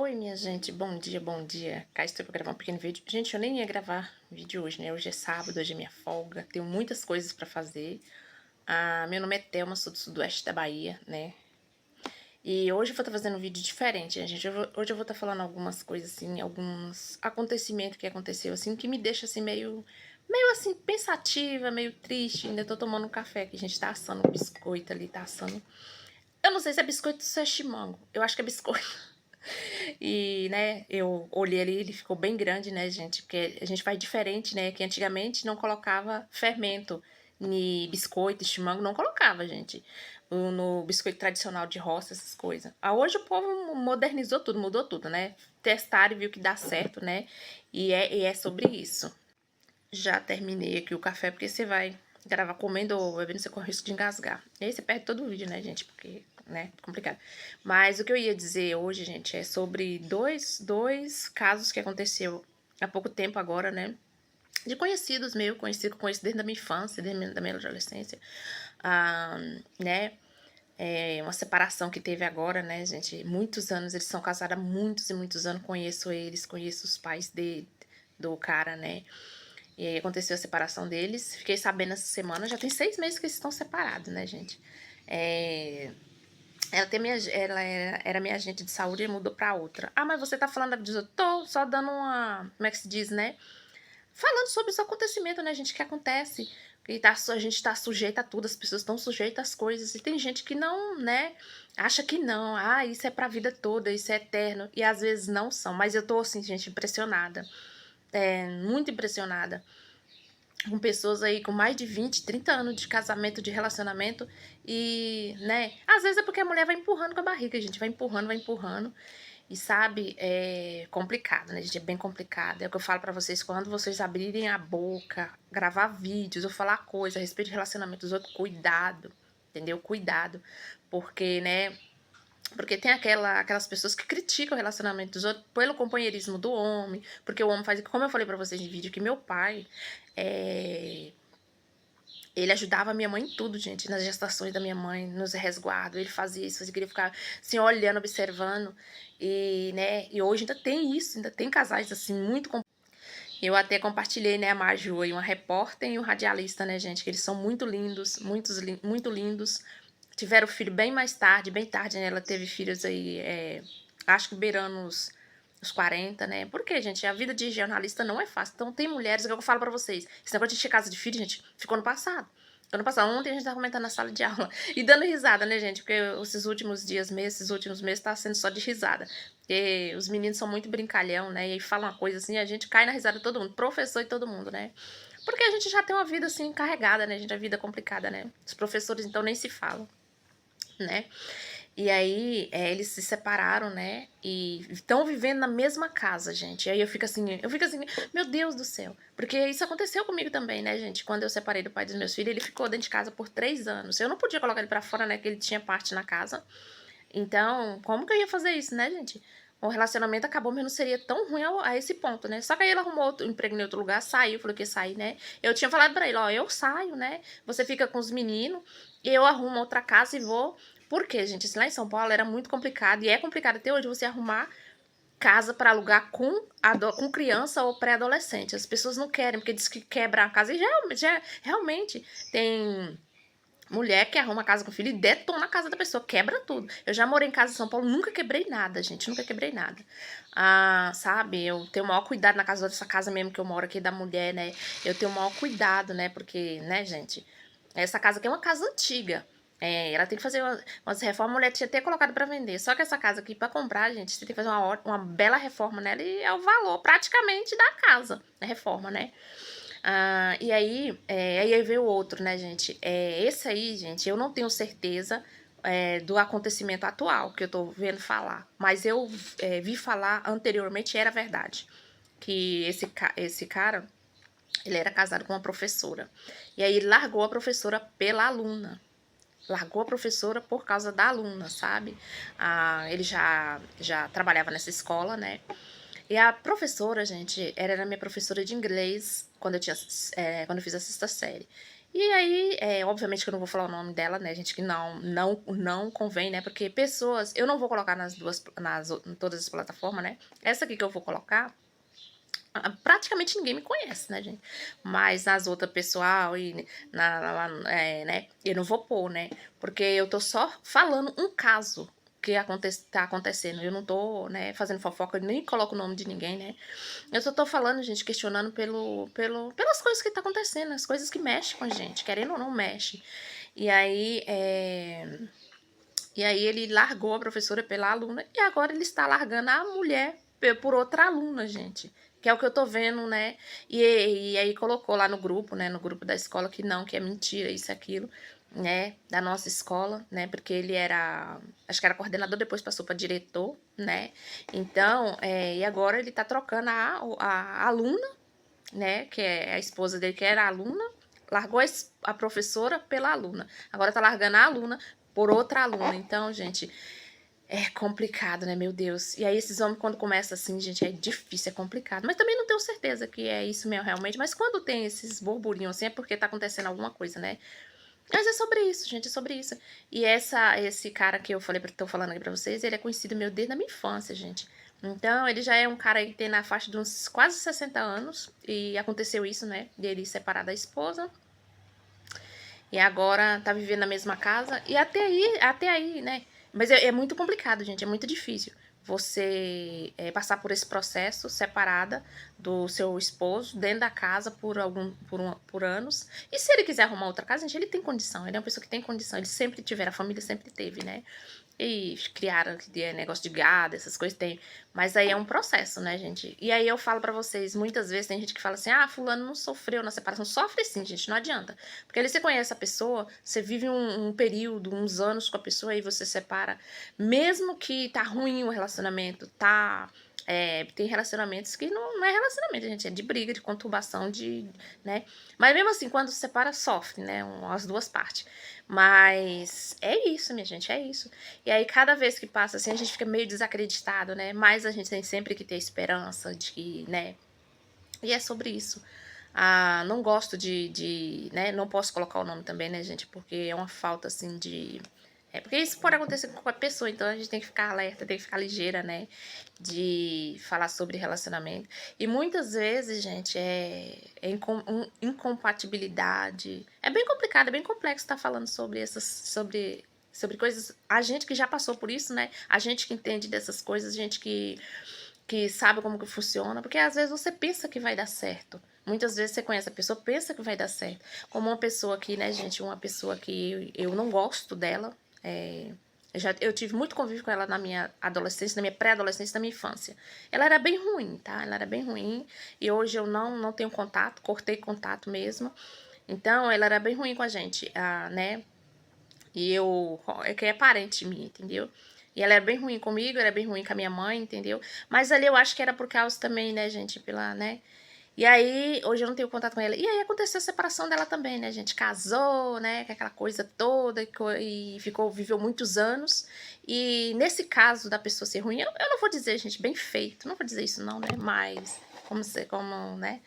Oi, minha gente, bom dia, bom dia. Cá estou para gravar um pequeno vídeo. Gente, eu nem ia gravar vídeo hoje, né? Hoje é sábado, hoje é minha folga, tenho muitas coisas para fazer. Meu nome é Thelma, sou do sudoeste da Bahia, né? E hoje eu vou estar fazendo um vídeo diferente, né, gente? Hoje eu vou estar falando algumas coisas, assim, alguns acontecimentos que aconteceu, assim, que me deixa, assim, meio assim, pensativa, meio triste. Ainda tô tomando um café, que a gente tá assando um biscoito ali, tá assando. Eu não sei se é biscoito ou se é chimango, eu acho que é biscoito. E, né, eu olhei ali, ele ficou bem grande, né, gente? Porque a gente faz diferente, né? Que antigamente não colocava fermento em biscoito, chimango, não colocava, gente. No biscoito tradicional de roça, essas coisas. Hoje o povo modernizou tudo, mudou tudo, né? Testaram e viu que dá certo, né? E é sobre isso. Já terminei aqui o café, porque você vai gravar comendo ou bebendo, você corre o risco de engasgar. E aí você perde todo o vídeo, né, gente? Porque, né, é complicado. Mas o que eu ia dizer hoje, gente, é sobre dois casos que aconteceu há pouco tempo agora, né? De conhecidos meus, conhecido que eu conheço desde a minha infância, desde da minha adolescência. Né? É uma separação que teve agora, né, gente? Muitos anos, eles são casados há muitos e muitos anos. Conheço eles, conheço os pais do cara, né? E aí aconteceu a separação deles. Fiquei sabendo essa semana, já tem 6 meses que eles estão separados, né, gente? É, ela era minha agente de saúde e mudou pra outra. Mas você tá falando da vida dos outros? Tô só dando uma. Como é que se diz, né? Falando sobre esse acontecimento, né, gente? Que acontece. A gente tá sujeita a tudo, as pessoas estão sujeitas às coisas. E tem gente que não, né? Acha que não. Isso é pra vida toda, isso é eterno. E às vezes não são. Mas eu tô, assim, gente, impressionada. Muito impressionada com pessoas aí com mais de 20, 30 anos de casamento, de relacionamento, e, né, às vezes é porque a mulher vai empurrando com a barriga, a gente vai empurrando, e sabe, é complicado, né, gente, é bem complicado. É o que eu falo pra vocês, quando vocês abrirem a boca, gravar vídeos ou falar coisa a respeito de relacionamento dos outros, cuidado, entendeu? Cuidado, porque, né, porque tem aquelas pessoas que criticam o relacionamento dos outros pelo companheirismo do homem, porque o homem faz, como eu falei pra vocês em vídeo, que meu pai, é, ele ajudava a minha mãe em tudo, gente, nas gestações da minha mãe, nos resguardos, ele fazia isso, ele queria ficar assim, olhando, observando, e, né, e hoje ainda tem isso, ainda tem casais, assim, muito. Eu até compartilhei, né, a Maju e uma repórter e um radialista, né, gente, que eles são muito lindos, muito lindos. Tiveram filho bem tarde, né, ela teve filhos aí, acho que beirando os 40, né, porque, gente, a vida de jornalista não é fácil. Então tem mulheres, que eu falo pra vocês, esse negócio de encher casa de filho, gente, ficou no passado. Ano passado, ontem a gente tava comentando na sala de aula e dando risada, né, gente? Porque esses últimos meses, tá sendo só de risada. Porque os meninos são muito brincalhão, né? E aí falam uma coisa assim, a gente cai na risada todo mundo, professor e todo mundo, né? Porque a gente já tem uma vida assim carregada, né, gente? A vida complicada, né? Os professores então nem se falam, né? E aí, eles se separaram, né? E estão vivendo na mesma casa, gente. E aí eu fico assim, meu Deus do céu. Porque isso aconteceu comigo também, né, gente? Quando eu separei do pai dos meus filhos, ele ficou dentro de casa por 3 anos. Eu não podia colocar ele pra fora, né? Que ele tinha parte na casa. Então, como que eu ia fazer isso, né, gente? O relacionamento acabou, mas não seria tão ruim a esse ponto, né? Só que aí ele arrumou outro emprego em outro lugar, saiu, falou que ia sair, né? Eu tinha falado pra ele, ó, eu saio, né? Você fica com os meninos, e eu arrumo outra casa e vou. Por quê, gente? Isso lá em São Paulo era muito complicado, e é complicado até hoje você arrumar casa pra alugar com criança ou pré-adolescente. As pessoas não querem, porque diz que quebra a casa, e já realmente tem mulher que arruma casa com filho e detona a casa da pessoa, quebra tudo. Eu já morei em casa em São Paulo, nunca quebrei nada, gente, nunca quebrei nada. Sabe, eu tenho o maior cuidado na casa dessa casa mesmo que eu moro aqui da mulher, né? Eu tenho o maior cuidado, né? Porque, né, gente, essa casa aqui é uma casa antiga. Ela tem que fazer umas reformas, a mulher tinha até colocado pra vender. Só que essa casa aqui, pra comprar, gente, você tem que fazer uma bela reforma nela e é o valor praticamente da casa, a reforma, né? E aí veio outro, né, gente? Esse aí, gente, eu não tenho certeza do acontecimento atual que eu tô vendo falar. Mas eu vi falar anteriormente, era verdade. Que esse cara, ele era casado com uma professora. E aí ele largou a professora pela aluna. Largou a professora por causa da aluna, sabe? Ele já trabalhava nessa escola, né? E a professora, gente, era minha professora de inglês quando eu fiz a sexta série. E aí, obviamente que eu não vou falar o nome dela, né, gente, que não convém, né, porque pessoas, eu não vou colocar em todas as plataformas, né, essa aqui que eu vou colocar, praticamente ninguém me conhece, né, gente, mas nas outras pessoal e né, eu não vou pôr, né, porque eu tô só falando um caso que tá acontecendo, eu não tô, né, fazendo fofoca, eu nem coloco o nome de ninguém, né, eu só tô falando, gente, questionando pelas coisas que tá acontecendo, as coisas que mexem com a gente, querendo ou não mexe. E aí, ele largou a professora pela aluna e agora ele está largando a mulher por outra aluna, gente. Que é o que eu tô vendo, né? E aí colocou lá no grupo, né? No grupo da escola que não, que é mentira, isso e aquilo, né? Da nossa escola, né? Porque ele era, acho que era coordenador, depois passou para diretor, né? Então, e agora ele tá trocando a aluna, né? Que é a esposa dele, que era aluna, largou a professora pela aluna. Agora tá largando a aluna por outra aluna. Então, gente, é complicado, né? Meu Deus. E aí, esses homens, quando começa assim, gente, é difícil, é complicado. Mas também não tenho certeza que é isso mesmo, realmente. Mas quando tem esses burburinhos assim, é porque tá acontecendo alguma coisa, né? Mas é sobre isso, gente, é sobre isso. E esse cara que eu tô falando aqui pra vocês, ele é conhecido meu desde a minha infância, gente. Então, ele já é um cara aí que tem na faixa de uns quase 60 anos. E aconteceu isso, né? Dele separar da esposa. E agora tá vivendo na mesma casa. E até aí, né? Mas é muito complicado, gente. É muito difícil você passar por esse processo separada do seu esposo dentro da casa por anos. E se ele quiser arrumar outra casa, gente, ele tem condição. Ele é uma pessoa que tem condição. Ele sempre tiver, a família sempre teve, né? E criaram negócio de gado, essas coisas tem. Mas aí é um processo, né, gente? E aí eu falo pra vocês, muitas vezes tem gente que fala assim, ah, fulano não sofreu na separação. Sofre sim, gente, não adianta. Porque ali você conhece a pessoa, você vive um período, uns anos com a pessoa, aí você separa. Mesmo que tá ruim o relacionamento, tá... tem relacionamentos que não é relacionamento, gente, é de briga, de conturbação, né? Mas mesmo assim, quando se separa, sofre, né? As duas partes. Mas é isso, minha gente, é isso. E aí, cada vez que passa assim, a gente fica meio desacreditado, né? Mas a gente tem sempre que ter esperança de que, né? E é sobre isso. Ah, não gosto né? Não posso colocar o nome também, né, gente? Porque é uma falta, assim, de... porque isso pode acontecer com qualquer pessoa, então a gente tem que ficar alerta, tem que ficar ligeira, né? De falar sobre relacionamento. E muitas vezes, gente, incompatibilidade. É bem complicado, é bem complexo estar falando sobre coisas. A gente que já passou por isso, né? A gente que entende dessas coisas, a gente que sabe como que funciona, porque às vezes você pensa que vai dar certo. Muitas vezes você conhece a pessoa, pensa que vai dar certo. Como uma pessoa aqui, né, gente, uma pessoa que eu não gosto dela, eu tive muito convívio com ela na minha adolescência, na minha pré-adolescência, na minha infância. Ela era bem ruim, tá? Ela era bem ruim, e hoje eu não tenho contato, cortei contato mesmo. Então, ela era bem ruim com a gente, né? E que é parente minha, entendeu? E ela era bem ruim comigo, era bem ruim com a minha mãe, entendeu? Mas ali eu acho que era por causa também, né, gente, né? E aí, hoje eu não tenho contato com ela. E aí aconteceu a separação dela também, né, gente? Casou, né, com aquela coisa toda, e viveu muitos anos. E nesse caso da pessoa ser ruim, eu não vou dizer, gente, bem feito, não vou dizer isso não, né? Mas, né,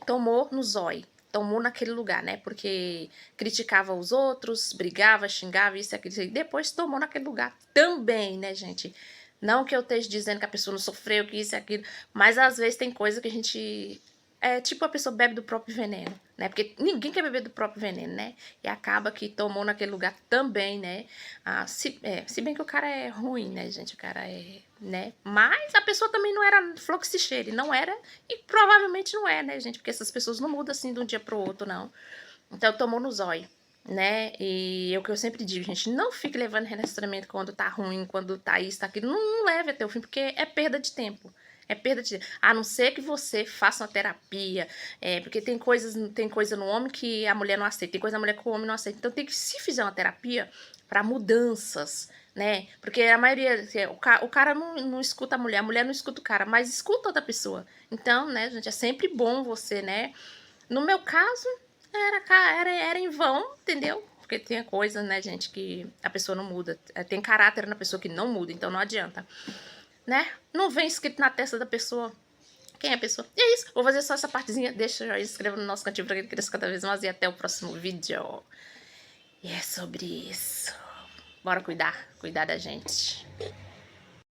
tomou no zóio. Tomou naquele lugar, né? Porque criticava os outros, brigava, xingava, isso e aquilo. E depois tomou naquele lugar também, né, gente? Não que eu esteja dizendo que a pessoa não sofreu, que isso e aquilo, mas às vezes tem coisa que a gente. É tipo a pessoa bebe do próprio veneno, né? Porque ninguém quer beber do próprio veneno, né? E acaba que tomou naquele lugar também, né? Se bem que o cara é ruim, né, gente? O cara né? Mas a pessoa também não era flor que se cheire, não era, e provavelmente não é, né, gente? Porque essas pessoas não mudam assim de um dia pro outro, não. Então tomou no zóio, né? E é o que eu sempre digo, gente, não fique levando relacionamento quando tá ruim, quando tá isso, tá aquilo. Não leve até o fim, porque é perda de tempo. É perda de tempo. A não ser que você faça uma terapia, porque tem coisa no homem que a mulher não aceita, tem coisa na mulher que o homem não aceita. Então tem que, se fizer uma terapia para mudanças, né? Porque a maioria, o cara não escuta a mulher não escuta o cara, mas escuta outra pessoa. Então, né, gente, é sempre bom você, né? No meu caso, era em vão, entendeu? Porque tem coisa, né, gente, que a pessoa não muda. Tem caráter na pessoa que não muda, então não adianta, né? Não vem escrito na testa da pessoa quem é a pessoa. E é isso, vou fazer só essa partezinha. Deixa o joinha, se inscreva no nosso cantinho pra que ele cresça cada vez mais. E até o próximo vídeo. E é sobre isso. Bora cuidar da gente.